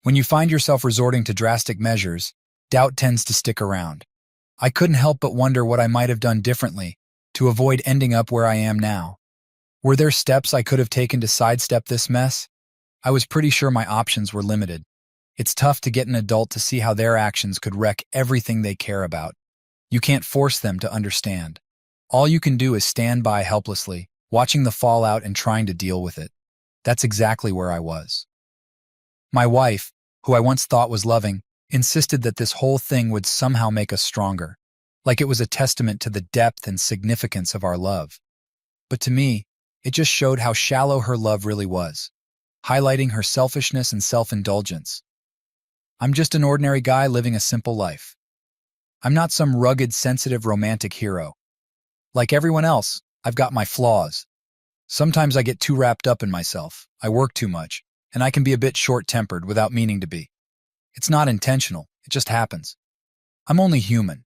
When you find yourself resorting to drastic measures, doubt tends to stick around. I couldn't help but wonder what I might have done differently to avoid ending up where I am now. Were there steps I could have taken to sidestep this mess? I was pretty sure my options were limited. It's tough to get an adult to see how their actions could wreck everything they care about. You can't force them to understand. All you can do is stand by helplessly, watching the fallout and trying to deal with it. That's exactly where I was. My wife, who I once thought was loving, insisted that this whole thing would somehow make us stronger, like it was a testament to the depth and significance of our love. But to me, it just showed how shallow her love really was, highlighting her selfishness and self-indulgence. I'm just an ordinary guy living a simple life. I'm not some rugged, sensitive, romantic hero. Like everyone else, I've got my flaws. Sometimes I get too wrapped up in myself, I work too much, and I can be a bit short-tempered without meaning to be. It's not intentional, it just happens. I'm only human.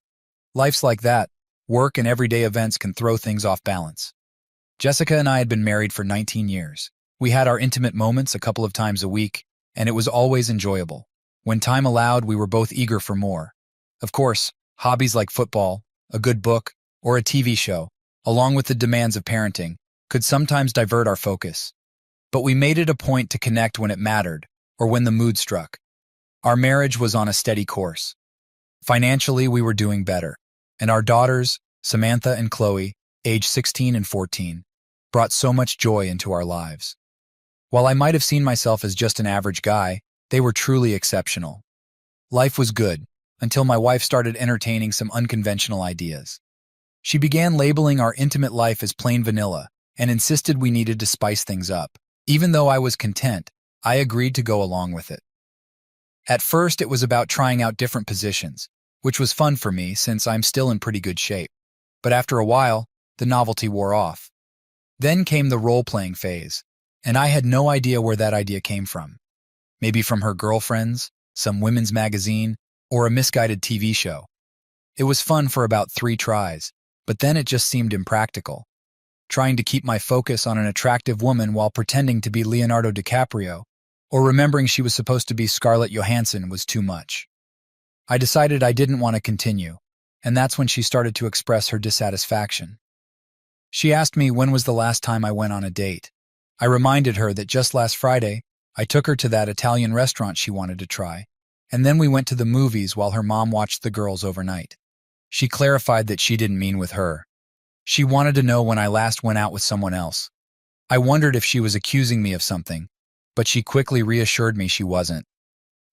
Life's like that. Work and everyday events can throw things off balance. Jessica and I had been married for 19 years. We had our intimate moments a couple of times a week, and it was always enjoyable. When time allowed, we were both eager for more. Of course, hobbies like football, a good book, or a TV show, along with the demands of parenting, could sometimes divert our focus. But we made it a point to connect when it mattered, or when the mood struck. Our marriage was on a steady course. Financially, we were doing better, and our daughters, Samantha and Chloe, aged 16 and 14, brought so much joy into our lives. While I might have seen myself as just an average guy, they were truly exceptional. Life was good, until my wife started entertaining some unconventional ideas. She began labeling our intimate life as plain vanilla and insisted we needed to spice things up. Even though I was content, I agreed to go along with it. At first, it was about trying out different positions, which was fun for me since I'm still in pretty good shape. But after a while, the novelty wore off. Then came the role-playing phase, and I had no idea where that idea came from. Maybe from her girlfriends, some women's magazine, or a misguided TV show. It was fun for about 3 tries, but then it just seemed impractical. Trying to keep my focus on an attractive woman while pretending to be Leonardo DiCaprio, or remembering she was supposed to be Scarlett Johansson was too much. I decided I didn't want to continue, and that's when she started to express her dissatisfaction. She asked me when was the last time I went on a date. I reminded her that just last Friday, I took her to that Italian restaurant she wanted to try, and then we went to the movies while her mom watched the girls overnight. She clarified that she didn't mean with her. She wanted to know when I last went out with someone else. I wondered if she was accusing me of something, but she quickly reassured me she wasn't.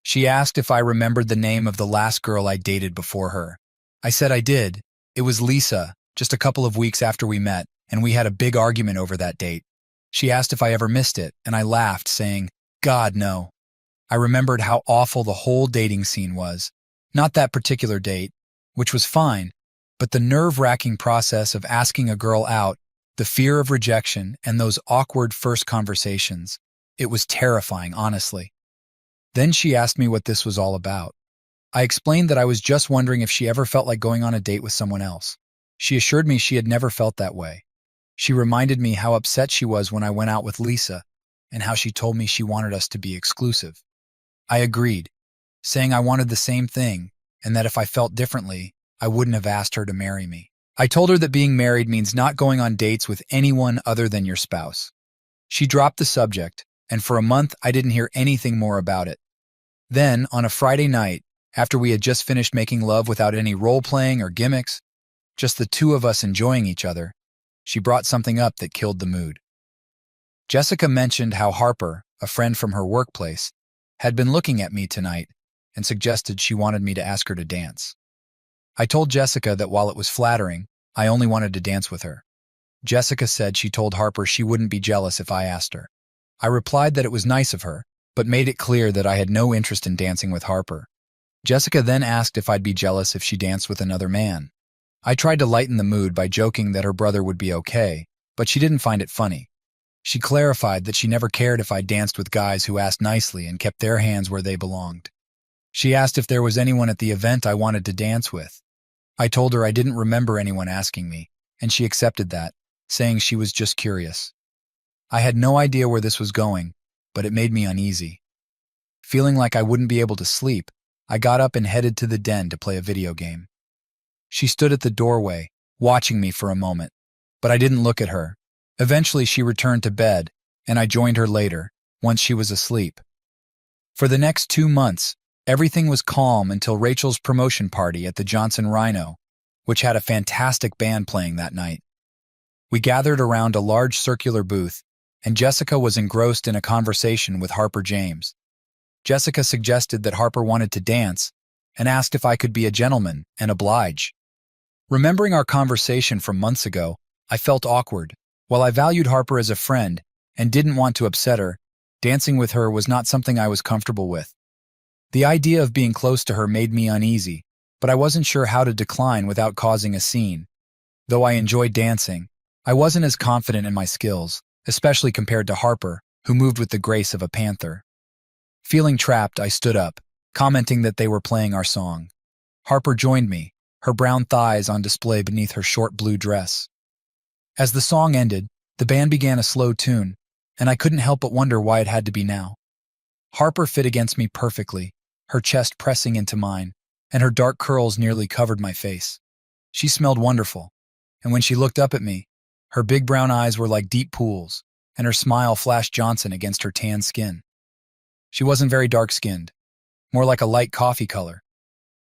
She asked if I remembered the name of the last girl I dated before her. I said I did. It was Lisa, just a couple of weeks after we met, and we had a big argument over that date. She asked if I ever missed it, and I laughed, saying, "God, no." I remembered how awful the whole dating scene was. Not that particular date, which was fine, but the nerve-wracking process of asking a girl out, the fear of rejection, and those awkward first conversations. It was terrifying, honestly. Then she asked me what this was all about. I explained that I was just wondering if she ever felt like going on a date with someone else. She assured me she had never felt that way. She reminded me how upset she was when I went out with Lisa, and how she told me she wanted us to be exclusive. I agreed, saying I wanted the same thing, and that if I felt differently, I wouldn't have asked her to marry me. I told her that being married means not going on dates with anyone other than your spouse. She dropped the subject, and for a month I didn't hear anything more about it. Then, on a Friday night, after we had just finished making love without any role-playing or gimmicks, just the two of us enjoying each other, she brought something up that killed the mood. Jessica mentioned how Harper, a friend from her workplace, had been looking at me tonight and suggested she wanted me to ask her to dance. I told Jessica that while it was flattering, I only wanted to dance with her. Jessica said she told Harper she wouldn't be jealous if I asked her. I replied that it was nice of her, but made it clear that I had no interest in dancing with Harper. Jessica then asked if I'd be jealous if she danced with another man. I tried to lighten the mood by joking that her brother would be okay, but she didn't find it funny. She clarified that she never cared if I danced with guys who asked nicely and kept their hands where they belonged. She asked if there was anyone at the event I wanted to dance with. I told her I didn't remember anyone asking me, and she accepted that, saying she was just curious. I had no idea where this was going, but it made me uneasy. Feeling like I wouldn't be able to sleep, I got up and headed to the den to play a video game. She stood at the doorway, watching me for a moment, but I didn't look at her. Eventually, she returned to bed, and I joined her later, once she was asleep. For the next 2 months, everything was calm until Rachel's promotion party at the Johnson Rhino, which had a fantastic band playing that night. We gathered around a large circular booth, and Jessica was engrossed in a conversation with Harper James. Jessica suggested that Harper wanted to dance and asked if I could be a gentleman and oblige. Remembering our conversation from months ago, I felt awkward. While I valued Harper as a friend and didn't want to upset her, dancing with her was not something I was comfortable with. The idea of being close to her made me uneasy, but I wasn't sure how to decline without causing a scene. Though I enjoyed dancing, I wasn't as confident in my skills, especially compared to Harper, who moved with the grace of a panther. Feeling trapped, I stood up, commenting that they were playing our song. Harper joined me, her brown thighs on display beneath her short blue dress. As the song ended, the band began a slow tune, and I couldn't help but wonder why it had to be now. Harper fit against me perfectly, her chest pressing into mine, and her dark curls nearly covered my face. She smelled wonderful, and when she looked up at me, her big brown eyes were like deep pools, and her smile flashed Johnson against her tan skin. She wasn't very dark-skinned, more like a light coffee color.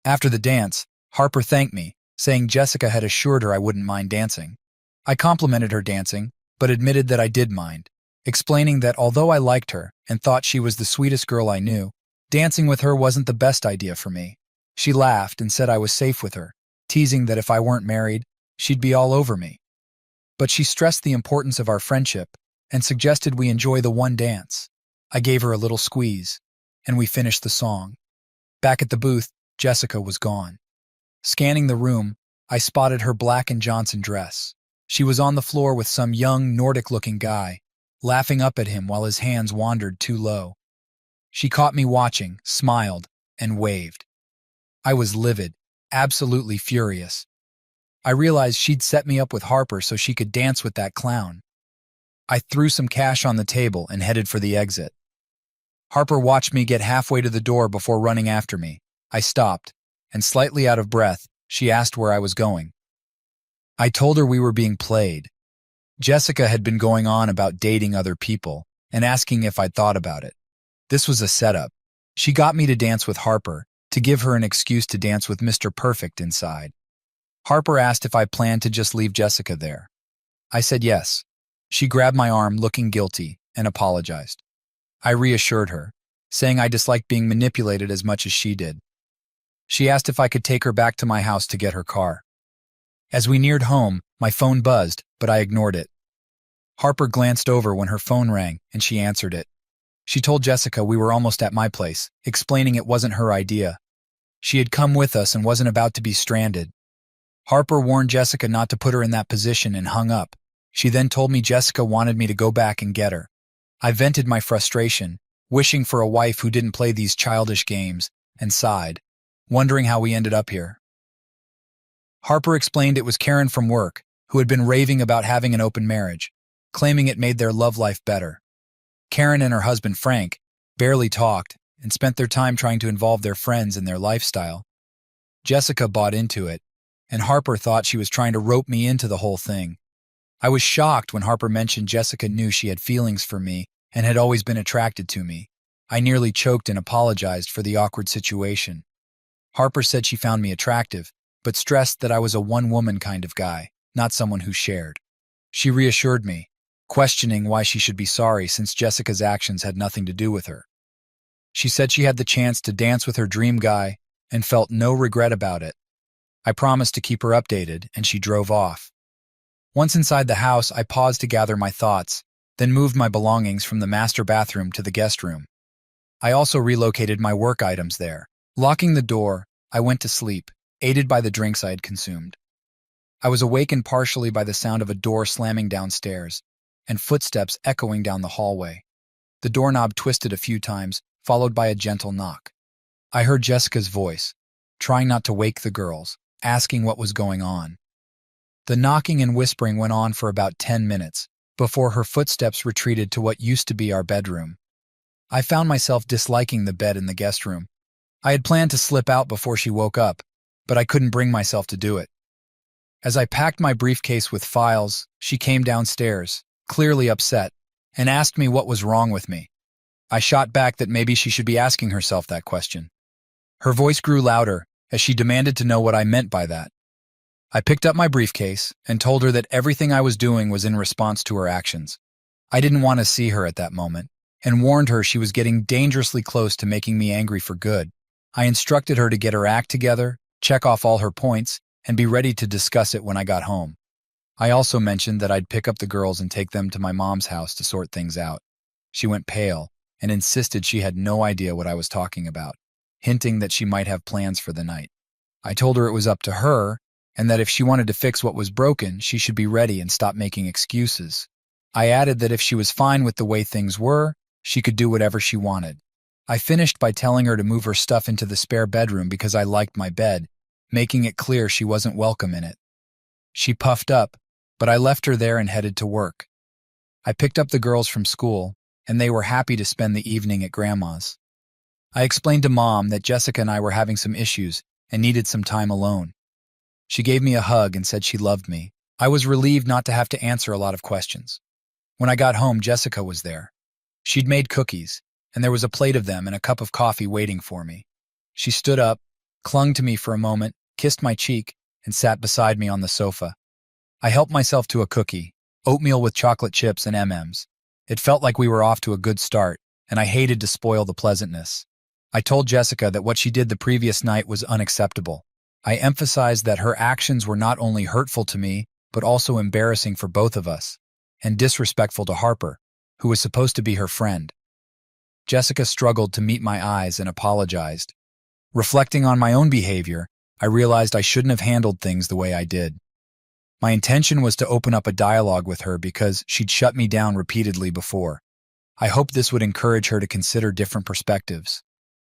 After the dance, Harper thanked me, saying Jessica had assured her I wouldn't mind dancing. I complimented her dancing, but admitted that I did mind, explaining that although I liked her and thought she was the sweetest girl I knew, dancing with her wasn't the best idea for me. She laughed and said I was safe with her, teasing that if I weren't married, she'd be all over me. But she stressed the importance of our friendship and suggested we enjoy the one dance. I gave her a little squeeze, and we finished the song. Back at the booth, Jessica was gone. Scanning the room, I spotted her black and Johnson dress. She was on the floor with some young, Nordic-looking guy, laughing up at him while his hands wandered too low. She caught me watching, smiled, and waved. I was livid, absolutely furious. I realized she'd set me up with Harper so she could dance with that clown. I threw some cash on the table and headed for the exit. Harper watched me get halfway to the door before running after me. I stopped, and slightly out of breath, she asked where I was going. I told her we were being played. Jessica had been going on about dating other people and asking if I'd thought about it. This was a setup. She got me to dance with Harper, to give her an excuse to dance with Mr. Perfect inside. Harper asked if I planned to just leave Jessica there. I said yes. She grabbed my arm, looking guilty, and apologized. I reassured her, saying I disliked being manipulated as much as she did. She asked if I could take her back to my house to get her car. As we neared home, my phone buzzed, but I ignored it. Harper glanced over when her phone rang, and she answered it. She told Jessica we were almost at my place, explaining it wasn't her idea. She had come with us and wasn't about to be stranded. Harper warned Jessica not to put her in that position and hung up. She then told me Jessica wanted me to go back and get her. I vented my frustration, wishing for a wife who didn't play these childish games, and sighed, wondering how we ended up here. Harper explained it was Karen from work, who had been raving about having an open marriage, claiming it made their love life better. Karen and her husband Frank barely talked and spent their time trying to involve their friends in their lifestyle. Jessica bought into it, and Harper thought she was trying to rope me into the whole thing. I was shocked when Harper mentioned Jessica knew she had feelings for me and had always been attracted to me. I nearly choked and apologized for the awkward situation. Harper said she found me attractive, but stressed that I was a one-woman kind of guy, not someone who shared. She reassured me, questioning why she should be sorry since Jessica's actions had nothing to do with her. She said she had the chance to dance with her dream guy and felt no regret about it. I promised to keep her updated, and she drove off. Once inside the house, I paused to gather my thoughts, then moved my belongings from the master bathroom to the guest room. I also relocated my work items there. Locking the door, I went to sleep, aided by the drinks I had consumed. I was awakened partially by the sound of a door slamming downstairs and footsteps echoing down the hallway. The doorknob twisted a few times, followed by a gentle knock. I heard Jessica's voice, trying not to wake the girls, asking what was going on. The knocking and whispering went on for about 10 minutes, before her footsteps retreated to what used to be our bedroom. I found myself disliking the bed in the guest room. I had planned to slip out before she woke up, but I couldn't bring myself to do it. As I packed my briefcase with files, she came downstairs, clearly upset, and asked me what was wrong with me. I shot back that maybe she should be asking herself that question. Her voice grew louder as she demanded to know what I meant by that. I picked up my briefcase and told her that everything I was doing was in response to her actions. I didn't want to see her at that moment, and warned her she was getting dangerously close to making me angry for good. I instructed her to get her act together, check off all her points, and be ready to discuss it when I got home. I also mentioned that I'd pick up the girls and take them to my mom's house to sort things out. She went pale and insisted she had no idea what I was talking about, hinting that she might have plans for the night. I told her it was up to her, and that if she wanted to fix what was broken, she should be ready and stop making excuses. I added that if she was fine with the way things were, she could do whatever she wanted. I finished by telling her to move her stuff into the spare bedroom because I liked my bed, making it clear she wasn't welcome in it. She puffed up, but I left her there and headed to work. I picked up the girls from school, and they were happy to spend the evening at Grandma's. I explained to Mom that Jessica and I were having some issues and needed some time alone. She gave me a hug and said she loved me. I was relieved not to have to answer a lot of questions. When I got home, Jessica was there. She'd made cookies, and there was a plate of them and a cup of coffee waiting for me. She stood up, clung to me for a moment, kissed my cheek, and sat beside me on the sofa. I helped myself to a cookie, oatmeal with chocolate chips and M&Ms. It felt like we were off to a good start, and I hated to spoil the pleasantness. I told Jessica that what she did the previous night was unacceptable. I emphasized that her actions were not only hurtful to me, but also embarrassing for both of us, and disrespectful to Harper, who was supposed to be her friend. Jessica struggled to meet my eyes and apologized. Reflecting on my own behavior, I realized I shouldn't have handled things the way I did. My intention was to open up a dialogue with her because she'd shut me down repeatedly before. I hoped this would encourage her to consider different perspectives.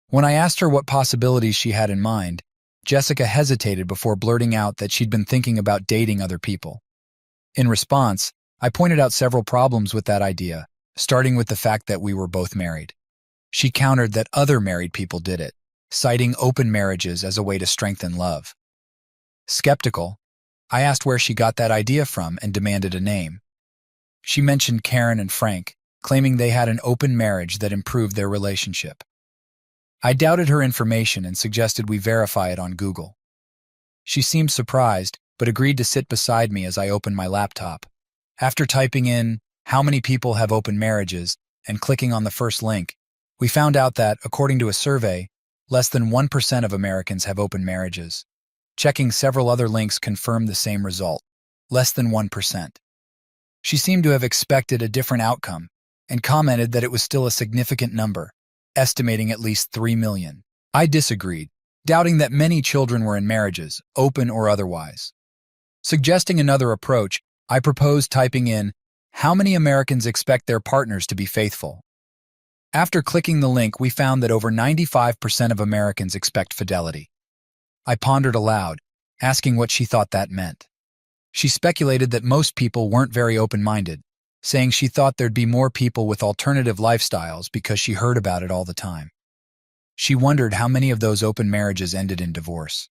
When I asked her what possibilities she had in mind, Jessica hesitated before blurting out that she'd been thinking about dating other people. In response, I pointed out several problems with that idea, starting with the fact that we were both married. She countered that other married people did it, citing open marriages as a way to strengthen love. Skeptical, I asked where she got that idea from and demanded a name. She mentioned Karen and Frank, claiming they had an open marriage that improved their relationship. I doubted her information and suggested we verify it on Google. She seemed surprised, but agreed to sit beside me as I opened my laptop. After typing in, "How many people have open marriages?" and clicking on the first link, we found out that, according to a survey, less than 1% of Americans have open marriages. Checking several other links confirmed the same result, less than 1%. She seemed to have expected a different outcome and commented that it was still a significant number, estimating at least 3 million. I disagreed, doubting that many children were in marriages, open or otherwise. Suggesting another approach, I proposed typing in, "How many Americans expect their partners to be faithful?" After clicking the link, we found that over 95% of Americans expect fidelity. I pondered aloud, asking what she thought that meant. She speculated that most people weren't very open-minded, saying she thought there'd be more people with alternative lifestyles because she heard about it all the time. She wondered how many of those open marriages ended in divorce.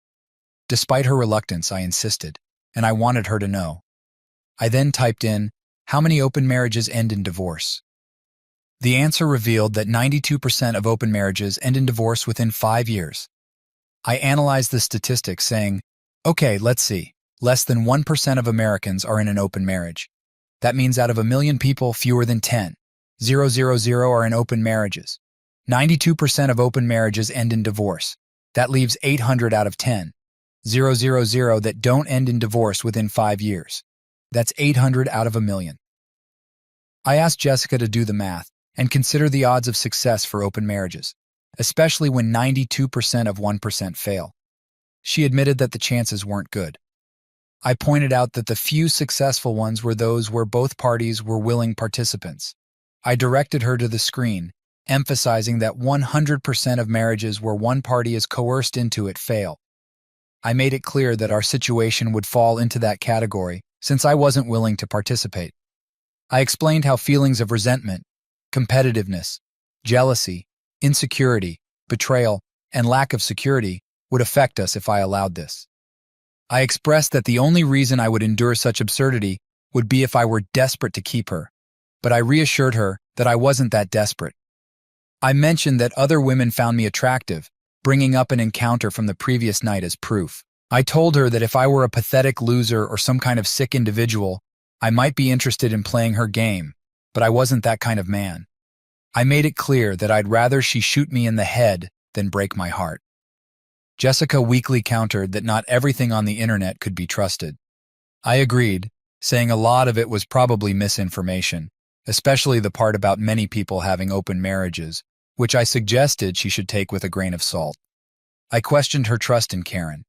Despite her reluctance, I insisted, and I wanted her to know. I then typed in, "How many open marriages end in divorce?" The answer revealed that 92% of open marriages end in divorce within 5 years. I analyzed the statistics, saying, "Okay, let's see. Less than 1% of Americans are in an open marriage. That means out of 1,000,000 people, fewer than 10,000 are in open marriages. 92% of open marriages end in divorce. That leaves 800 out of 10,000 that don't end in divorce within 5 years. That's 800 out of 1,000,000. I asked Jessica to do the math and consider the odds of success for open marriages, especially when 92% of 1% fail. She admitted that the chances weren't good. I pointed out that the few successful ones were those where both parties were willing participants. I directed her to the screen, emphasizing that 100% of marriages where one party is coerced into it fail. I made it clear that our situation would fall into that category since I wasn't willing to participate. I explained how feelings of resentment, competitiveness, jealousy, insecurity, betrayal, and lack of security would affect us if I allowed this. I expressed that the only reason I would endure such absurdity would be if I were desperate to keep her, but I reassured her that I wasn't that desperate. I mentioned that other women found me attractive, bringing up an encounter from the previous night as proof. I told her that if I were a pathetic loser or some kind of sick individual, I might be interested in playing her game, but I wasn't that kind of man. I made it clear that I'd rather she shoot me in the head than break my heart. Jessica weakly countered that not everything on the internet could be trusted. I agreed, saying a lot of it was probably misinformation, especially the part about many people having open marriages, which I suggested she should take with a grain of salt. I questioned her trust in Karen,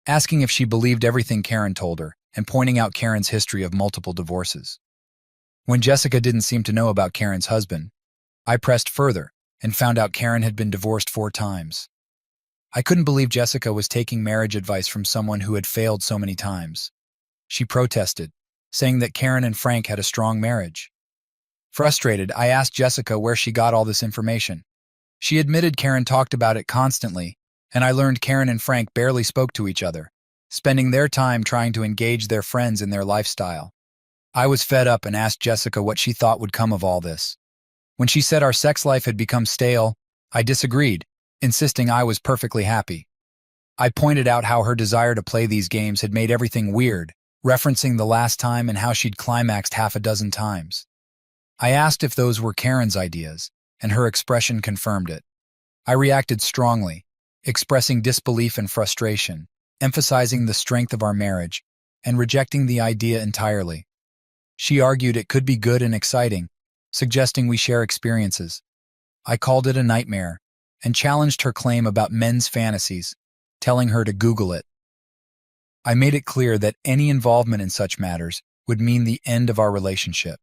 asking if she believed everything Karen told her and pointing out Karen's history of multiple divorces. When Jessica didn't seem to know about Karen's husband, I pressed further and found out Karen had been divorced 4 times. I couldn't believe Jessica was taking marriage advice from someone who had failed so many times. She protested, saying that Karen and Frank had a strong marriage. Frustrated, I asked Jessica where she got all this information. She admitted Karen talked about it constantly, and I learned Karen and Frank barely spoke to each other, spending their time trying to engage their friends in their lifestyle. I was fed up and asked Jessica what she thought would come of all this. When she said our sex life had become stale, I disagreed, insisting I was perfectly happy. I pointed out how her desire to play these games had made everything weird, referencing the last time and how she'd climaxed half a dozen times. I asked if those were Karen's ideas, and her expression confirmed it. I reacted strongly, expressing disbelief and frustration, emphasizing the strength of our marriage, and rejecting the idea entirely. She argued it could be good and exciting, suggesting we share experiences. I called it a nightmare, and challenged her claim about men's fantasies, telling her to Google it. I made it clear that any involvement in such matters would mean the end of our relationship.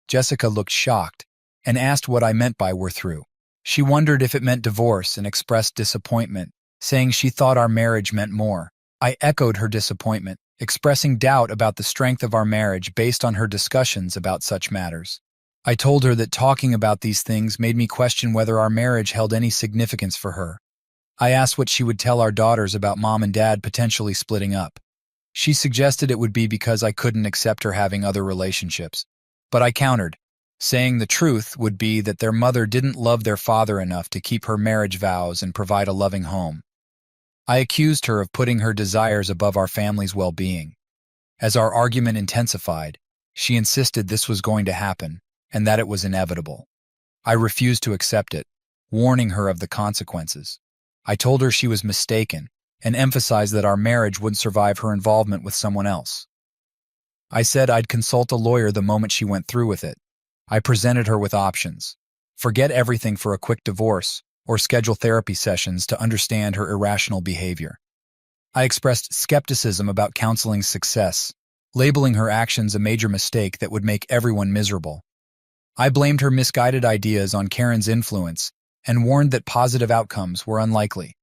Jessica looked shocked and asked what I meant by "we're through." She wondered if it meant divorce and expressed disappointment, saying she thought our marriage meant more. I echoed her disappointment, expressing doubt about the strength of our marriage based on her discussions about such matters. I told her that talking about these things made me question whether our marriage held any significance for her. I asked what she would tell our daughters about mom and dad potentially splitting up. She suggested it would be because I couldn't accept her having other relationships. But I countered, saying the truth would be that their mother didn't love their father enough to keep her marriage vows and provide a loving home. I accused her of putting her desires above our family's well-being. As our argument intensified, she insisted this was going to happen, and that it was inevitable. I refused to accept it, warning her of the consequences. I told her she was mistaken and emphasized that our marriage wouldn't survive her involvement with someone else. I said I'd consult a lawyer the moment she went through with it. I presented her with options: forget everything for a quick divorce, or schedule therapy sessions to understand her irrational behavior. I expressed skepticism about counseling's success, labeling her actions a major mistake that would make everyone miserable. I blamed her misguided ideas on Karen's influence and warned that positive outcomes were unlikely.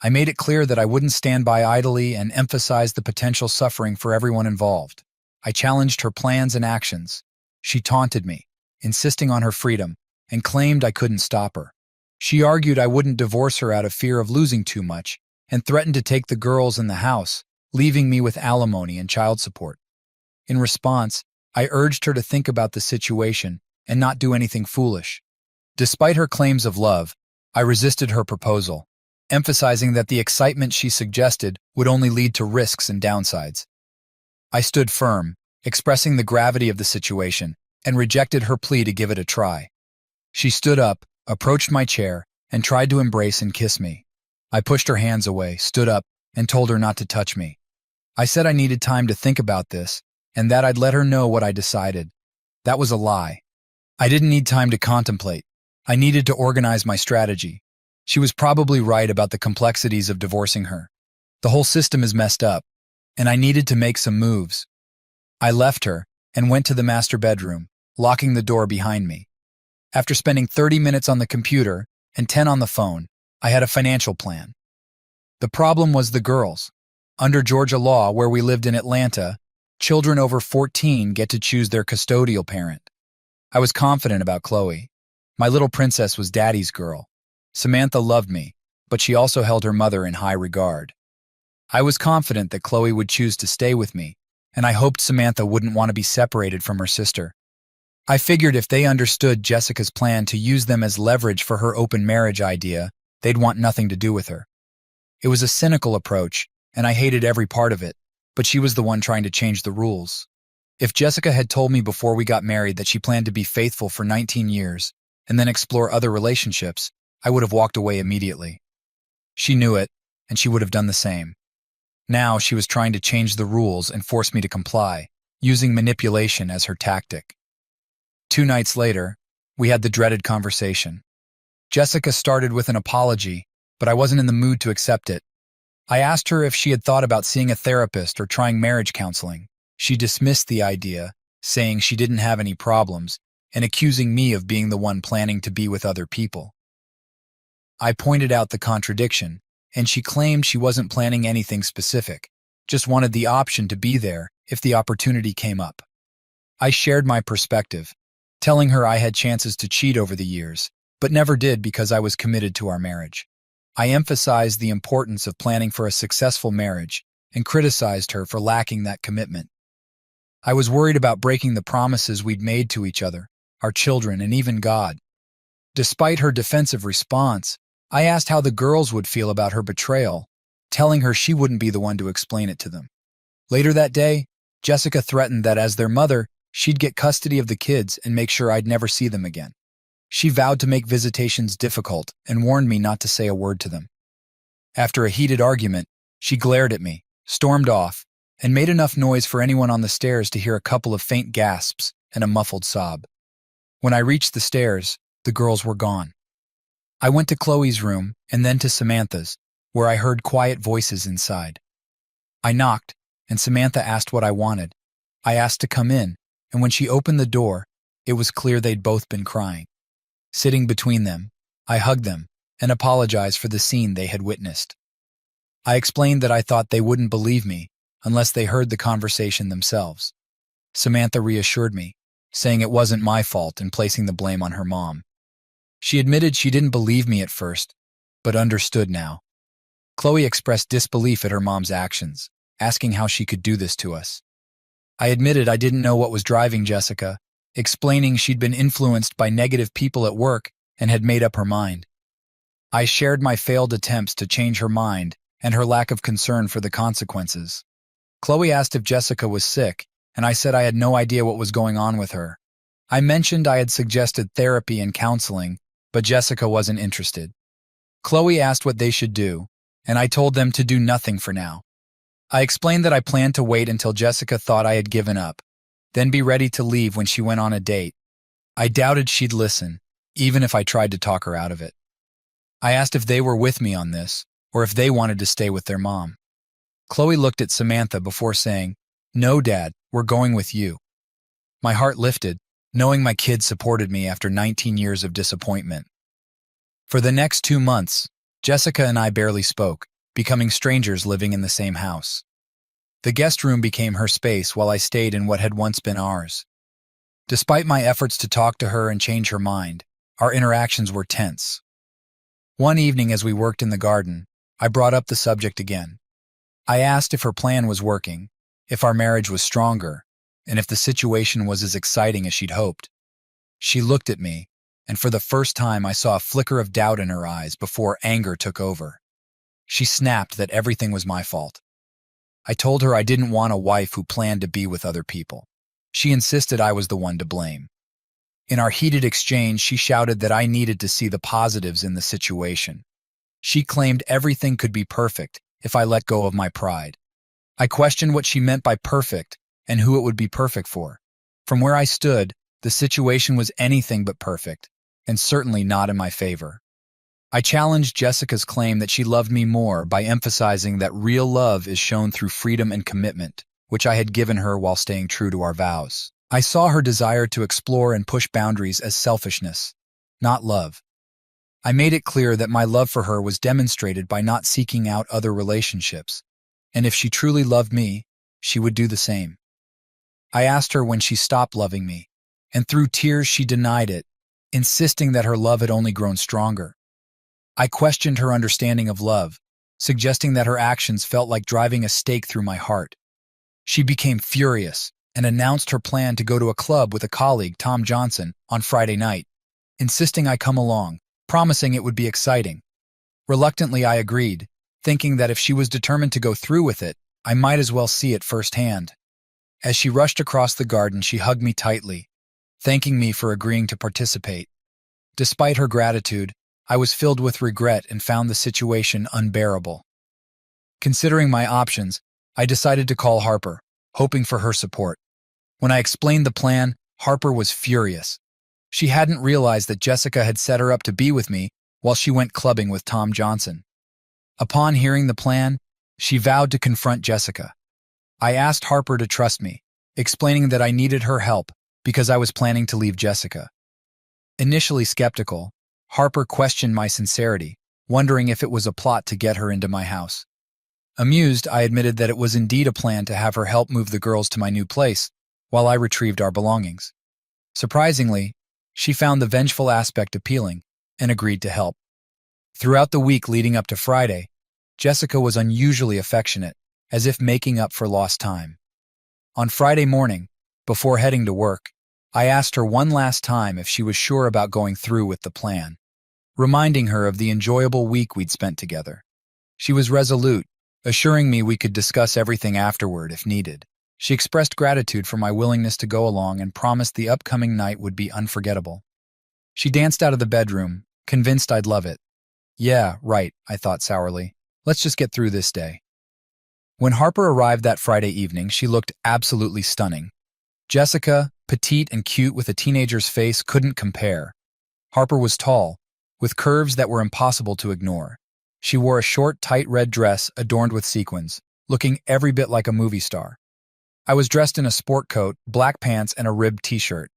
I made it clear that I wouldn't stand by idly and emphasized the potential suffering for everyone involved. I challenged her plans and actions. She taunted me, insisting on her freedom, and claimed I couldn't stop her. She argued I wouldn't divorce her out of fear of losing too much, and threatened to take the girls in the house, leaving me with alimony and child support. In response, I urged her to think about the situation and not do anything foolish. Despite her claims of love, I resisted her proposal, emphasizing that the excitement she suggested would only lead to risks and downsides. I stood firm, expressing the gravity of the situation, and rejected her plea to give it a try. She stood up, approached my chair, and tried to embrace and kiss me. I pushed her hands away, stood up, and told her not to touch me. I said I needed time to think about this, and that I'd let her know what I decided. That was a lie. I didn't need time to contemplate. I needed to organize my strategy. She was probably right about the complexities of divorcing her. The whole system is messed up, and I needed to make some moves. I left her and went to the master bedroom, locking the door behind me. After spending 30 minutes on the computer and 10 on the phone, I had a financial plan. The problem was the girls. Under Georgia law, where we lived in Atlanta, children over 14 get to choose their custodial parent. I was confident about Chloe. My little princess was Daddy's girl. Samantha loved me, but she also held her mother in high regard. I was confident that Chloe would choose to stay with me, and I hoped Samantha wouldn't want to be separated from her sister. I figured if they understood Jessica's plan to use them as leverage for her open marriage idea, they'd want nothing to do with her. It was a cynical approach, and I hated every part of it, but she was the one trying to change the rules. If Jessica had told me before we got married that she planned to be faithful for 19 years and then explore other relationships, I would have walked away immediately. She knew it, and she would have done the same. Now she was trying to change the rules and force me to comply, using manipulation as her tactic. 2 nights later, we had the dreaded conversation. Jessica started with an apology, but I wasn't in the mood to accept it. I asked her if she had thought about seeing a therapist or trying marriage counseling. She dismissed the idea, saying she didn't have any problems, and accusing me of being the one planning to be with other people. I pointed out the contradiction, and she claimed she wasn't planning anything specific, just wanted the option to be there if the opportunity came up. I shared my perspective, telling her I had chances to cheat over the years, but never did because I was committed to our marriage. I emphasized the importance of planning for a successful marriage and criticized her for lacking that commitment. I was worried about breaking the promises we'd made to each other, our children, and even God. Despite her defensive response, I asked how the girls would feel about her betrayal, telling her she wouldn't be the one to explain it to them. Later that day, Jessica threatened that as their mother, she'd get custody of the kids and make sure I'd never see them again. She vowed to make visitations difficult and warned me not to say a word to them. After a heated argument, she glared at me, stormed off, and made enough noise for anyone on the stairs to hear a couple of faint gasps and a muffled sob. When I reached the stairs, the girls were gone. I went to Chloe's room and then to Samantha's, where I heard quiet voices inside. I knocked, and Samantha asked what I wanted. I asked to come in, and when she opened the door, it was clear they'd both been crying. Sitting between them, I hugged them and apologized for the scene they had witnessed. I explained that I thought they wouldn't believe me unless they heard the conversation themselves. Samantha reassured me, saying it wasn't my fault and placing the blame on her mom. She admitted she didn't believe me at first, but understood now. Chloe expressed disbelief at her mom's actions, asking how she could do this to us. I admitted I didn't know what was driving Jessica, explaining she'd been influenced by negative people at work and had made up her mind. I shared my failed attempts to change her mind and her lack of concern for the consequences. Chloe asked if Jessica was sick, and I said I had no idea what was going on with her. I mentioned I had suggested therapy and counseling, but Jessica wasn't interested. Chloe asked what they should do, and I told them to do nothing for now. I explained that I planned to wait until Jessica thought I had given up, then be ready to leave when she went on a date. I doubted she'd listen, even if I tried to talk her out of it. I asked if they were with me on this, or if they wanted to stay with their mom. Chloe looked at Samantha before saying, "No, Dad, we're going with you." My heart lifted, knowing my kids supported me after 19 years of disappointment. For the next 2 months, Jessica and I barely spoke, becoming strangers living in the same house. The guest room became her space while I stayed in what had once been ours. Despite my efforts to talk to her and change her mind, our interactions were tense. One evening as we worked in the garden, I brought up the subject again. I asked if her plan was working, if our marriage was stronger, and if the situation was as exciting as she'd hoped. She looked at me, and for the first time I saw a flicker of doubt in her eyes before anger took over. She snapped that everything was my fault. I told her I didn't want a wife who planned to be with other people. She insisted I was the one to blame. In our heated exchange, she shouted that I needed to see the positives in the situation. She claimed everything could be perfect if I let go of my pride. I questioned what she meant by perfect and who it would be perfect for. From where I stood, the situation was anything but perfect, and certainly not in my favor. I challenged Jessica's claim that she loved me more by emphasizing that real love is shown through freedom and commitment, which I had given her while staying true to our vows. I saw her desire to explore and push boundaries as selfishness, not love. I made it clear that my love for her was demonstrated by not seeking out other relationships, and if she truly loved me, she would do the same. I asked her when she stopped loving me, and through tears she denied it, insisting that her love had only grown stronger. I questioned her understanding of love, suggesting that her actions felt like driving a stake through my heart. She became furious and announced her plan to go to a club with a colleague, Tom Johnson, on Friday night, insisting I come along, promising it would be exciting. Reluctantly, I agreed, thinking that if she was determined to go through with it, I might as well see it firsthand. As she rushed across the garden, she hugged me tightly, thanking me for agreeing to participate. Despite her gratitude, I was filled with regret and found the situation unbearable. Considering my options, I decided to call Harper, hoping for her support. When I explained the plan, Harper was furious. She hadn't realized that Jessica had set her up to be with me while she went clubbing with Tom Johnson. Upon hearing the plan, she vowed to confront Jessica. I asked Harper to trust me, explaining that I needed her help because I was planning to leave Jessica. Initially skeptical, Harper questioned my sincerity, wondering if it was a plot to get her into my house. Amused, I admitted that it was indeed a plan to have her help move the girls to my new place while I retrieved our belongings. Surprisingly, she found the vengeful aspect appealing and agreed to help. Throughout the week leading up to Friday, Jessica was unusually affectionate, as if making up for lost time. On Friday morning, before heading to work, I asked her one last time if she was sure about going through with the plan, reminding her of the enjoyable week we'd spent together. She was resolute, assuring me we could discuss everything afterward if needed. She expressed gratitude for my willingness to go along and promised the upcoming night would be unforgettable. She danced out of the bedroom, convinced I'd love it. Yeah, right, I thought sourly. Let's just get through this day. When Harper arrived that Friday evening, she looked absolutely stunning. Jessica, petite and cute with a teenager's face, couldn't compare. Harper was tall, with curves that were impossible to ignore. She wore a short, tight red dress adorned with sequins, looking every bit like a movie star. I was dressed in a sport coat, black pants, and a ribbed t-shirt.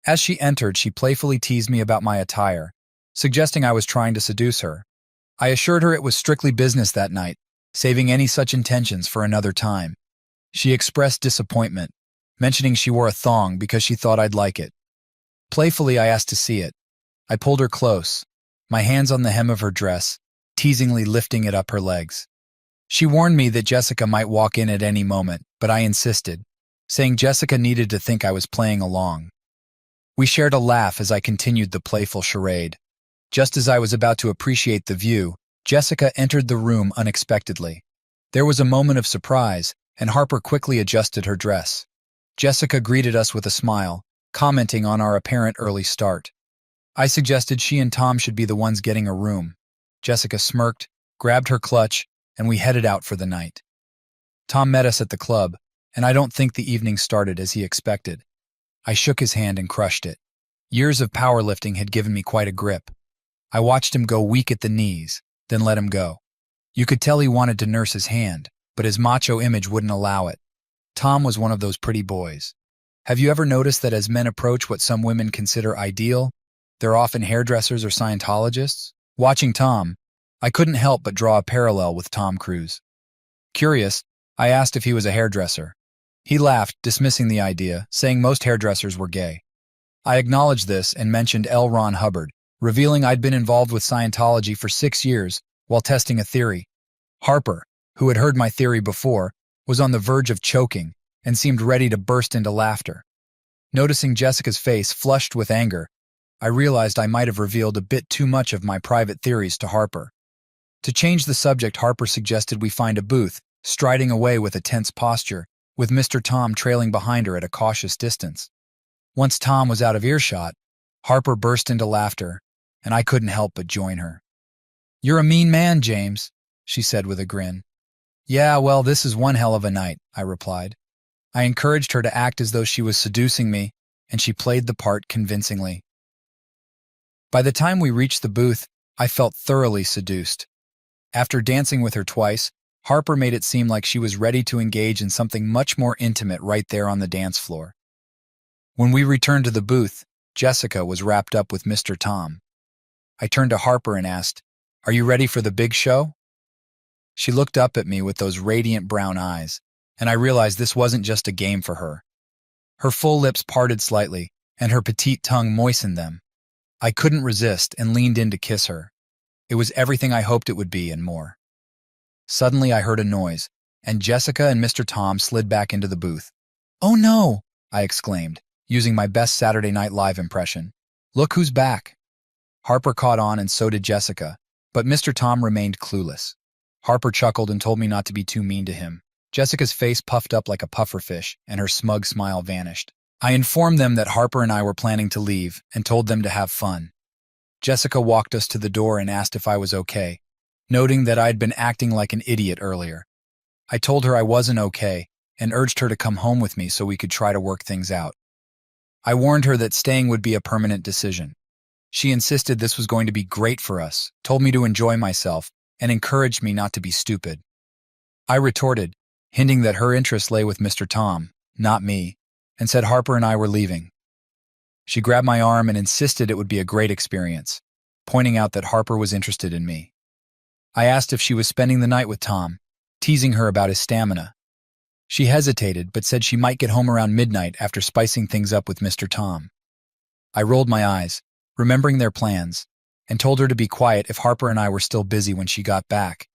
As she entered, she playfully teased me about my attire, suggesting I was trying to seduce her. I assured her it was strictly business that night, saving any such intentions for another time. She expressed disappointment, mentioning she wore a thong because she thought I'd like it. Playfully, I asked to see it. I pulled her close, my hands on the hem of her dress, teasingly lifting it up her legs. She warned me that Jessica might walk in at any moment, but I insisted, saying Jessica needed to think I was playing along. We shared a laugh as I continued the playful charade. Just as I was about to appreciate the view, Jessica entered the room unexpectedly. There was a moment of surprise, and Harper quickly adjusted her dress. Jessica greeted us with a smile, commenting on our apparent early start. I suggested she and Tom should be the ones getting a room. Jessica smirked, grabbed her clutch, and we headed out for the night. Tom met us at the club, and I don't think the evening started as he expected. I shook his hand and crushed it. Years of powerlifting had given me quite a grip. I watched him go weak at the knees, then let him go. You could tell he wanted to nurse his hand, but his macho image wouldn't allow it. Tom was one of those pretty boys. Have you ever noticed that as men approach what some women consider ideal, they're often hairdressers or Scientologists? Watching Tom, I couldn't help but draw a parallel with Tom Cruise. Curious, I asked if he was a hairdresser. He laughed, dismissing the idea, saying most hairdressers were gay. I acknowledged this and mentioned L. Ron Hubbard, revealing I'd been involved with Scientology for 6 years while testing a theory. Harper, who had heard my theory before, was on the verge of choking and seemed ready to burst into laughter. Noticing Jessica's face flushed with anger, I realized I might have revealed a bit too much of my private theories to Harper. To change the subject, Harper suggested we find a booth, striding away with a tense posture, with Mr. Tom trailing behind her at a cautious distance. Once Tom was out of earshot, Harper burst into laughter, and I couldn't help but join her. "You're a mean man, James," she said with a grin. "Yeah, well, this is one hell of a night," I replied. I encouraged her to act as though she was seducing me, and she played the part convincingly. By the time we reached the booth, I felt thoroughly seduced. After dancing with her twice, Harper made it seem like she was ready to engage in something much more intimate right there on the dance floor. When we returned to the booth, Jessica was wrapped up with Mr. Tom. I turned to Harper and asked, "Are you ready for the big show?" She looked up at me with those radiant brown eyes, and I realized this wasn't just a game for her. Her full lips parted slightly, and her petite tongue moistened them. I couldn't resist and leaned in to kiss her. It was everything I hoped it would be and more. Suddenly I heard a noise, and Jessica and Mr. Tom slid back into the booth. "Oh no!" I exclaimed, using my best Saturday Night Live impression. "Look who's back!" Harper caught on and so did Jessica, but Mr. Tom remained clueless. Harper chuckled and told me not to be too mean to him. Jessica's face puffed up like a pufferfish, and her smug smile vanished. I informed them that Harper and I were planning to leave and told them to have fun. Jessica walked us to the door and asked if I was okay, noting that I'd been acting like an idiot earlier. I told her I wasn't okay and urged her to come home with me so we could try to work things out. I warned her that staying would be a permanent decision. She insisted this was going to be great for us, told me to enjoy myself, and encouraged me not to be stupid. I retorted, hinting that her interest lay with Mr. Tom, not me, and said Harper and I were leaving. She grabbed my arm and insisted it would be a great experience, pointing out that Harper was interested in me. I asked if she was spending the night with Tom, teasing her about his stamina. She hesitated, but said she might get home around midnight after spicing things up with Mr. Tom. I rolled my eyes, remembering their plans, and told her to be quiet if Harper and I were still busy when she got back.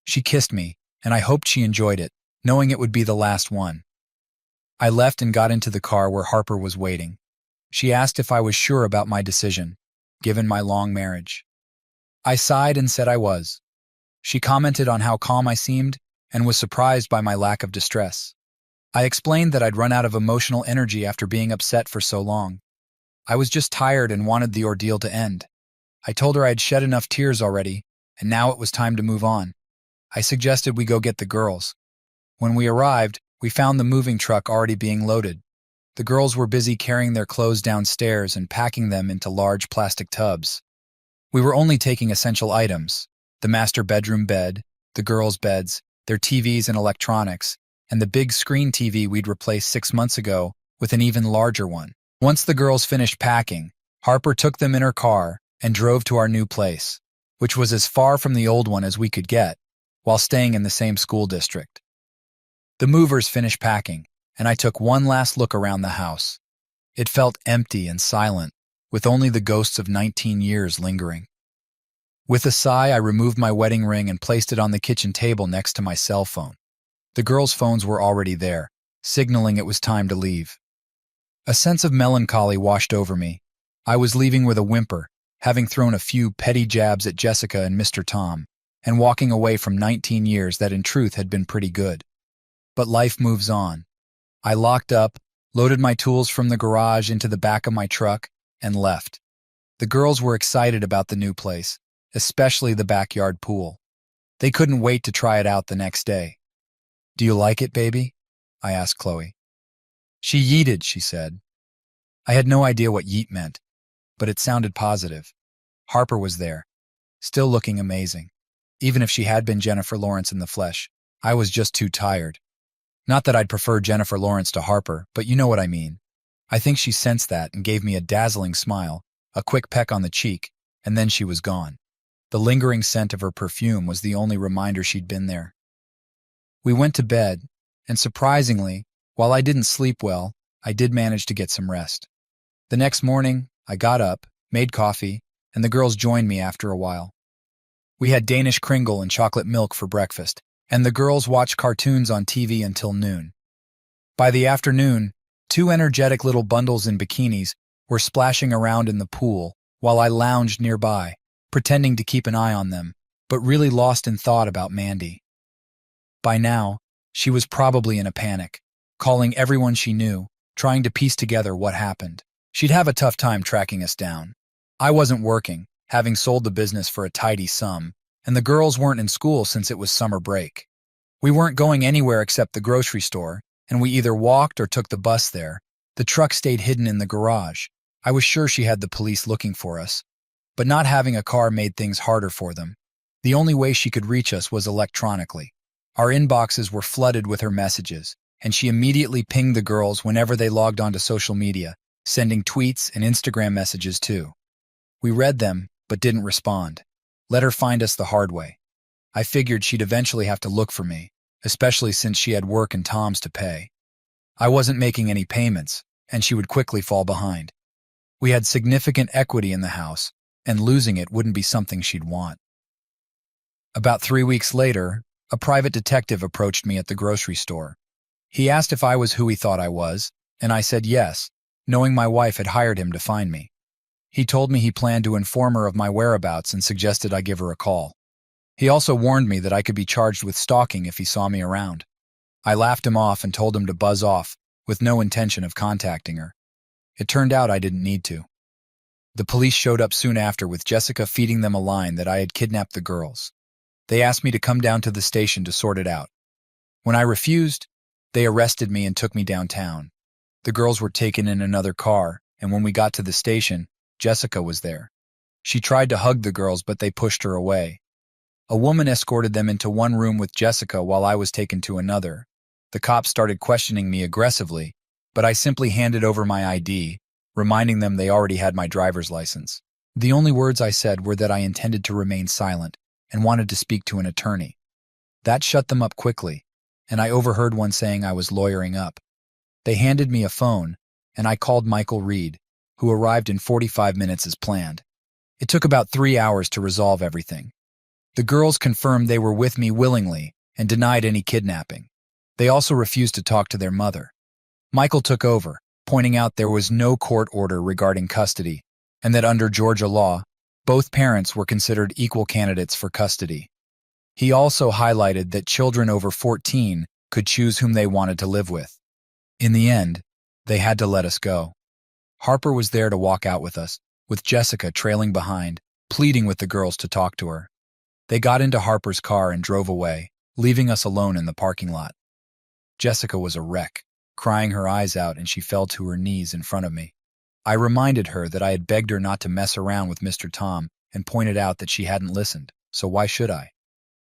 She kissed me, and I hoped she enjoyed it, knowing it would be the last one. I left and got into the car where Harper was waiting. She asked if I was sure about my decision, given my long marriage. I sighed and said I was. She commented on how calm I seemed and was surprised by my lack of distress. I explained that I'd run out of emotional energy after being upset for so long. I was just tired and wanted the ordeal to end. I told her I'd shed enough tears already, and now it was time to move on. I suggested we go get the girls. When we arrived, we found the moving truck already being loaded. The girls were busy carrying their clothes downstairs and packing them into large plastic tubs. We were only taking essential items: the master bedroom bed, the girls' beds, their TVs and electronics, and the big screen TV we'd replaced 6 months ago with an even larger one. Once the girls finished packing, Harper took them in her car and drove to our new place, which was as far from the old one as we could get, while staying in the same school district. The movers finished packing, and I took one last look around the house. It felt empty and silent, with only the ghosts of 19 years lingering. With a sigh, I removed my wedding ring and placed it on the kitchen table next to my cell phone. The girls' phones were already there, signaling it was time to leave. A sense of melancholy washed over me. I was leaving with a whimper, having thrown a few petty jabs at Jessica and Mr. Tom, and walking away from 19 years that in truth had been pretty good. But life moves on. I locked up, loaded my tools from the garage into the back of my truck, and left. The girls were excited about the new place, especially the backyard pool. They couldn't wait to try it out the next day. "Do you like it, baby?" I asked Chloe. "She yeeted," she said. I had no idea what yeet meant, but it sounded positive. Harper was there, still looking amazing. Even if she had been Jennifer Lawrence in the flesh, I was just too tired. Not that I'd prefer Jennifer Lawrence to Harper, but you know what I mean. I think she sensed that and gave me a dazzling smile, a quick peck on the cheek, and then she was gone. The lingering scent of her perfume was the only reminder she'd been there. We went to bed, and surprisingly, while I didn't sleep well, I did manage to get some rest. The next morning, I got up, made coffee, and the girls joined me after a while. We had Danish kringle and chocolate milk for breakfast, and the girls watched cartoons on TV until noon. By the afternoon, 2 energetic little bundles in bikinis were splashing around in the pool while I lounged nearby, pretending to keep an eye on them, but really lost in thought about Mandy. By now, she was probably in a panic, calling everyone she knew, trying to piece together what happened. She'd have a tough time tracking us down. I wasn't working, having sold the business for a tidy sum, and the girls weren't in school since it was summer break. We weren't going anywhere except the grocery store, and we either walked or took the bus there. The truck stayed hidden in the garage. I was sure she had the police looking for us, but not having a car made things harder for them. The only way she could reach us was electronically. Our inboxes were flooded with her messages, and she immediately pinged the girls whenever they logged onto social media, sending tweets and Instagram messages too. We read them, but didn't respond. Let her find us the hard way. I figured she'd eventually have to look for me, especially since she had work and Tom's to pay. I wasn't making any payments, and she would quickly fall behind. We had significant equity in the house, and losing it wouldn't be something she'd want. About 3 weeks later, a private detective approached me at the grocery store. He asked if I was who he thought I was, and I said yes, knowing my wife had hired him to find me. He told me he planned to inform her of my whereabouts and suggested I give her a call. He also warned me that I could be charged with stalking if he saw me around. I laughed him off and told him to buzz off, with no intention of contacting her. It turned out I didn't need to. The police showed up soon after with Jessica feeding them a line that I had kidnapped the girls. They asked me to come down to the station to sort it out. When I refused, they arrested me and took me downtown. The girls were taken in another car, and when we got to the station, Jessica was there. She tried to hug the girls, but they pushed her away. A woman escorted them into one room with Jessica while I was taken to another. The cops started questioning me aggressively, but I simply handed over my ID, reminding them they already had my driver's license. The only words I said were that I intended to remain silent and wanted to speak to an attorney. That shut them up quickly, and I overheard one saying I was lawyering up. They handed me a phone, and I called Michael Reed, who arrived in 45 minutes as planned. It took about 3 hours to resolve everything. The girls confirmed they were with me willingly and denied any kidnapping. They also refused to talk to their mother. Michael took over, pointing out there was no court order regarding custody, and that under Georgia law, both parents were considered equal candidates for custody. He also highlighted that children over 14 could choose whom they wanted to live with. In the end, they had to let us go. Harper was there to walk out with us, with Jessica trailing behind, pleading with the girls to talk to her. They got into Harper's car and drove away, leaving us alone in the parking lot. Jessica was a wreck, crying her eyes out, and she fell to her knees in front of me. I reminded her that I had begged her not to mess around with Mr. Tom and pointed out that she hadn't listened, so why should I?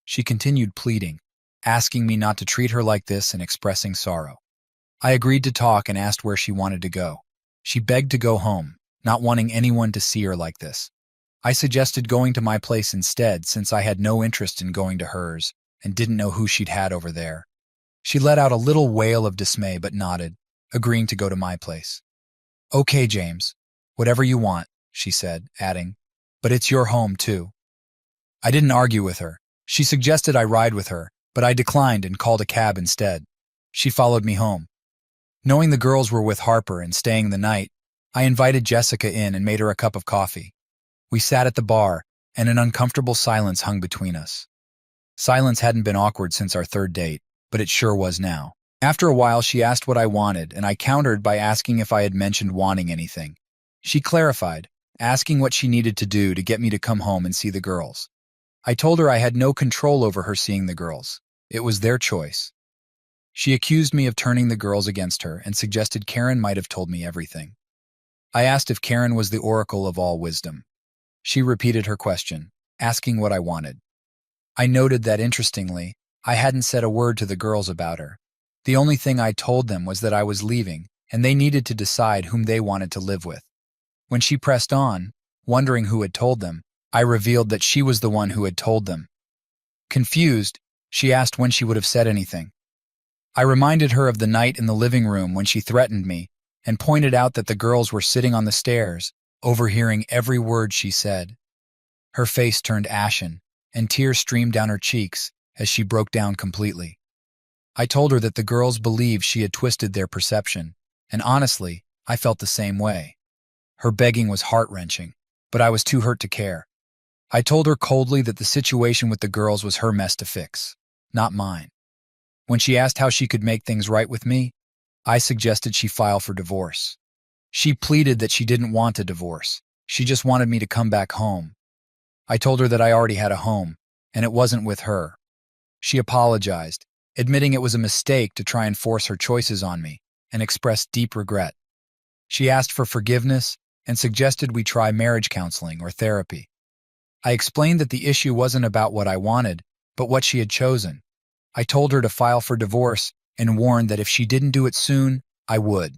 She continued pleading, asking me not to treat her like this and expressing sorrow. I agreed to talk and asked where she wanted to go. She begged to go home, not wanting anyone to see her like this. I suggested going to my place instead since I had no interest in going to hers and didn't know who she'd had over there. She let out a little wail of dismay but nodded, agreeing to go to my place. "Okay, James, whatever you want," she said, adding, "but it's your home too." I didn't argue with her. She suggested I ride with her, but I declined and called a cab instead. She followed me home. Knowing the girls were with Harper and staying the night, I invited Jessica in and made her a cup of coffee. We sat at the bar, and an uncomfortable silence hung between us. Silence hadn't been awkward since our third date, but it sure was now. After a while, she asked what I wanted, and I countered by asking if I had mentioned wanting anything. She clarified, asking what she needed to do to get me to come home and see the girls. I told her I had no control over her seeing the girls. It was their choice. She accused me of turning the girls against her and suggested Karen might have told me everything. I asked if Karen was the oracle of all wisdom. She repeated her question, asking what I wanted. I noted that, interestingly, I hadn't said a word to the girls about her. The only thing I told them was that I was leaving, and they needed to decide whom they wanted to live with. When she pressed on, wondering who had told them, I revealed that she was the one who had told them. Confused, she asked when she would have said anything. I reminded her of the night in the living room when she threatened me and pointed out that the girls were sitting on the stairs, overhearing every word she said. Her face turned ashen, and tears streamed down her cheeks as she broke down completely. I told her that the girls believed she had twisted their perception, and honestly, I felt the same way. Her begging was heart-wrenching, but I was too hurt to care. I told her coldly that the situation with the girls was her mess to fix, not mine. When she asked how she could make things right with me, I suggested she file for divorce. She pleaded that she didn't want a divorce. She just wanted me to come back home. I told her that I already had a home, and it wasn't with her. She apologized, admitting it was a mistake to try and force her choices on me, and expressed deep regret. She asked for forgiveness and suggested we try marriage counseling or therapy. I explained that the issue wasn't about what I wanted, but what she had chosen. I told her to file for divorce and warned that if she didn't do it soon, I would.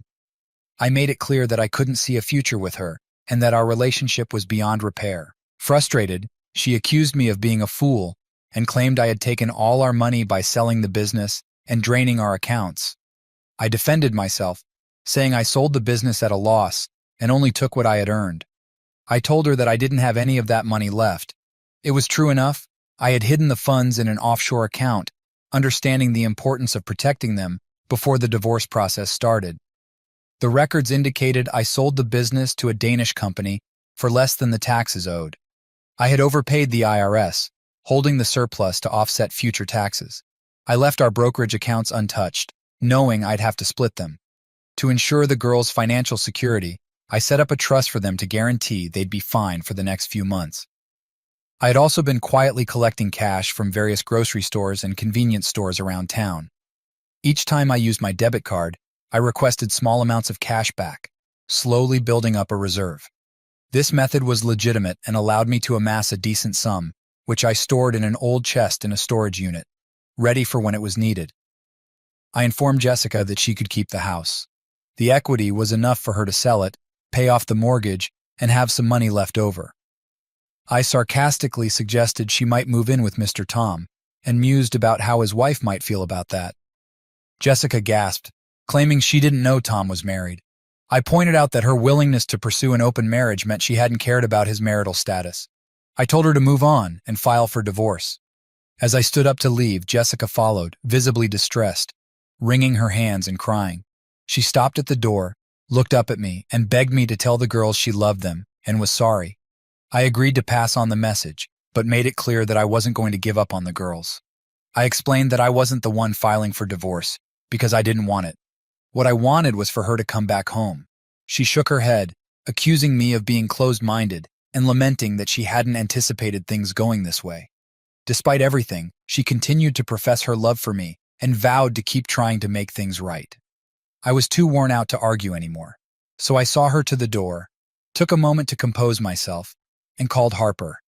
I made it clear that I couldn't see a future with her and that our relationship was beyond repair. Frustrated, she accused me of being a fool and claimed I had taken all our money by selling the business and draining our accounts. I defended myself, saying I sold the business at a loss and only took what I had earned. I told her that I didn't have any of that money left. It was true enough. I had hidden the funds in an offshore account, understanding the importance of protecting them before the divorce process started. The records indicated I sold the business to a Danish company for less than the taxes owed. I had overpaid the IRS, holding the surplus to offset future taxes. I left our brokerage accounts untouched, knowing I'd have to split them. To ensure the girls' financial security, I set up a trust for them to guarantee they'd be fine for the next few months. I had also been quietly collecting cash from various grocery stores and convenience stores around town. Each time I used my debit card, I requested small amounts of cash back, slowly building up a reserve. This method was legitimate and allowed me to amass a decent sum, which I stored in an old chest in a storage unit, ready for when it was needed. I informed Jessica that she could keep the house. The equity was enough for her to sell it, pay off the mortgage, and have some money left over. I sarcastically suggested she might move in with Mr. Tom, and mused about how his wife might feel about that. Jessica gasped, claiming she didn't know Tom was married. I pointed out that her willingness to pursue an open marriage meant she hadn't cared about his marital status. I told her to move on and file for divorce. As I stood up to leave, Jessica followed, visibly distressed, wringing her hands and crying. She stopped at the door, looked up at me, and begged me to tell the girls she loved them and was sorry. I agreed to pass on the message, but made it clear that I wasn't going to give up on the girls. I explained that I wasn't the one filing for divorce, because I didn't want it. What I wanted was for her to come back home. She shook her head, accusing me of being closed-minded and lamenting that she hadn't anticipated things going this way. Despite everything, she continued to profess her love for me and vowed to keep trying to make things right. I was too worn out to argue anymore, so I saw her to the door, took a moment to compose myself, and called Harper.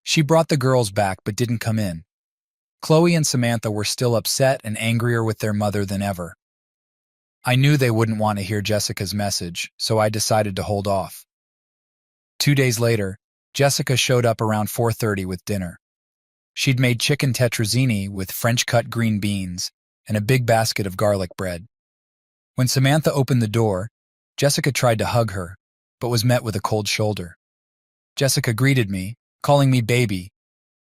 She brought the girls back but didn't come in. Chloe and Samantha were still upset and angrier with their mother than ever. I knew they wouldn't want to hear Jessica's message, so I decided to hold off. 2 days later, Jessica showed up around 4:30 with dinner. She'd made chicken tetrazzini with French-cut green beans and a big basket of garlic bread. When Samantha opened the door, Jessica tried to hug her, but was met with a cold shoulder. Jessica greeted me, calling me baby,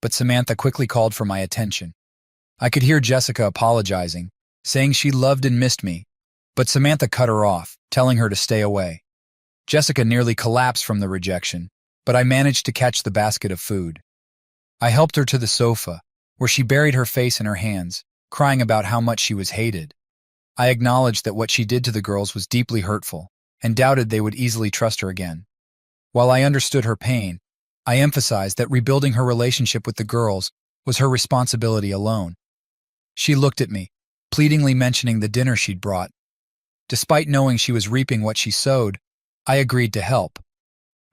but Samantha quickly called for my attention. I could hear Jessica apologizing, saying she loved and missed me, but Samantha cut her off, telling her to stay away. Jessica nearly collapsed from the rejection, but I managed to catch the basket of food. I helped her to the sofa, where she buried her face in her hands, crying about how much she was hated. I acknowledged that what she did to the girls was deeply hurtful, and doubted they would easily trust her again. While I understood her pain, I emphasized that rebuilding her relationship with the girls was her responsibility alone. She looked at me, pleadingly mentioning the dinner she'd brought. Despite knowing she was reaping what she sowed, I agreed to help.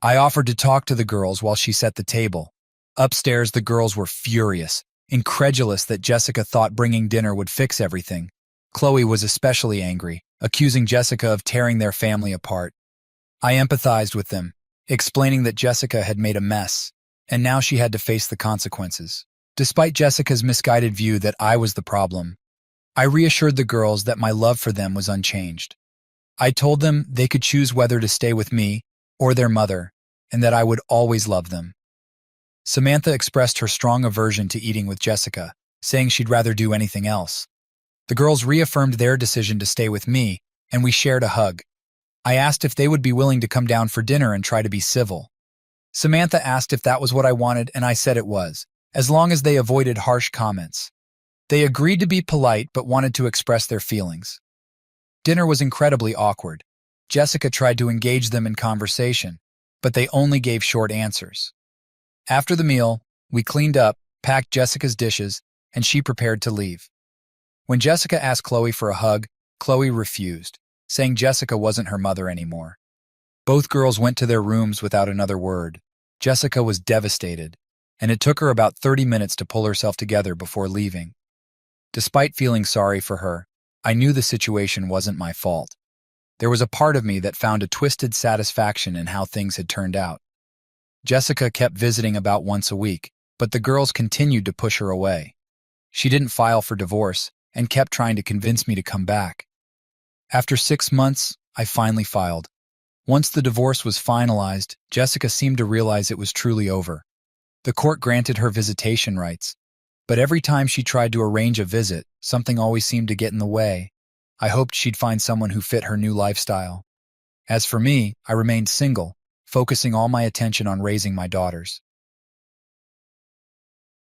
I offered to talk to the girls while she set the table. Upstairs, the girls were furious, incredulous that Jessica thought bringing dinner would fix everything. Chloe was especially angry, accusing Jessica of tearing their family apart. I empathized with them, explaining that Jessica had made a mess, and now she had to face the consequences. Despite Jessica's misguided view that I was the problem, I reassured the girls that my love for them was unchanged. I told them they could choose whether to stay with me or their mother, and that I would always love them. Samantha expressed her strong aversion to eating with Jessica, saying she'd rather do anything else. The girls reaffirmed their decision to stay with me, and we shared a hug. I asked if they would be willing to come down for dinner and try to be civil. Samantha asked if that was what I wanted, and I said it was, as long as they avoided harsh comments. They agreed to be polite but wanted to express their feelings. Dinner was incredibly awkward. Jessica tried to engage them in conversation, but they only gave short answers. After the meal, we cleaned up, packed Jessica's dishes, and she prepared to leave. When Jessica asked Chloe for a hug, Chloe refused, saying Jessica wasn't her mother anymore. Both girls went to their rooms without another word. Jessica was devastated, and it took her about 30 minutes to pull herself together before leaving. Despite feeling sorry for her, I knew the situation wasn't my fault. There was a part of me that found a twisted satisfaction in how things had turned out. Jessica kept visiting about once a week, but the girls continued to push her away. She didn't file for divorce and kept trying to convince me to come back. After 6 months, I finally filed. Once the divorce was finalized, Jessica seemed to realize it was truly over. The court granted her visitation rights, but every time she tried to arrange a visit, something always seemed to get in the way. I hoped she'd find someone who fit her new lifestyle. As for me, I remained single, focusing all my attention on raising my daughters.